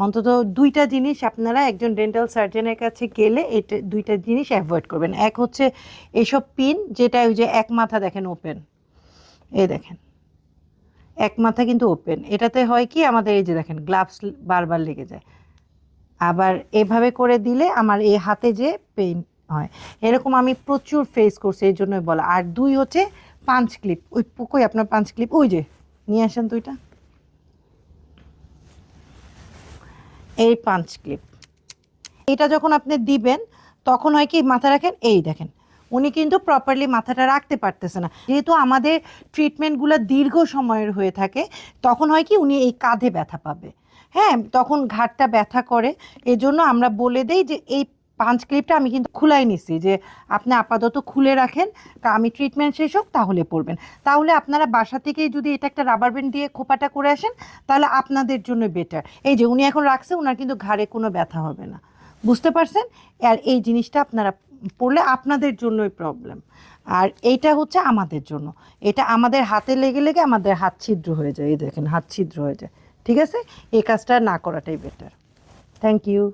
অন্তত দুইটা জিনিস আপনারা একজন ডেন্টাল সার্জনের কাছে গেলে এটা দুইটা জিনিস অ্যাভয়েড করবেন। এক হচ্ছে এসব পিন, যেটা ওই যে এক মাথা দেখেন ওপেন, এই দেখেন এক মাথা কিন্তু ওপেন, এটাতে হয় কি আমাদের এই যে দেখেন গ্লাভস বারবার লেগে যায়। আবার এভাবে করে দিলে আমার এই হাতে যে পেইন হয়, এরকম আমি প্রচুর ফেস করছি, এই জন্যই বলা। আর দুই হচ্ছে পাঞ্চ ক্লিপ, ওই কই আপনার পাঞ্চ ক্লিপ, ওই যে নিয়ে আসেন দুইটা, এই পাঞ্চ ক্লিপ। এটা যখন আপনি দিবেন তখন হয় কি মাথা রাখেন, এই দেখেন উনি কিন্তু প্রপারলি মাথাটা রাখতে পারতেছে না, যেহেতু আমাদের ট্রিটমেন্টগুলো দীর্ঘ সময়ের হয়ে থাকে, তখন হয় কি উনি এই কাঁধে ব্যথা পাবে, হ্যাঁ তখন ঘাড়টা ব্যথা করে। এজন্য আমরা বলে দেই যে এই পাঞ্চ ক্লিপটা আমি কিন্তু খুলাই নিছি, যে আপনি আপাতত খুলে রাখেন, তা আমি ট্রিটমেন্ট শেষ হোক তাহলে পড়বেন। তাহলে আপনারা বাসা থেকেই যদি এটা একটা রাবার ব্যান্ড দিয়ে খোপাটা করে আসেন তাহলে আপনাদের জন্য বেটার। এই যে উনি এখন রাখছে, ওনার কিন্তু ঘাড়ে কোনো ব্যথা হবে না, বুঝতে পারছেন? আর এই জিনিসটা আপনারা পড়লে আপনাদের জন্যই প্রবলেম, আর এইটা হচ্ছে আমাদের জন্য, এটা আমাদের হাতে লেগে লেগে আমাদের হাত ছিদ্র হয়ে যায়, এই দেখেন হাত ছিদ্র হয়ে যায়। ঠিক আছে, এই কাজটা না করাটাই বেটার। Thank you.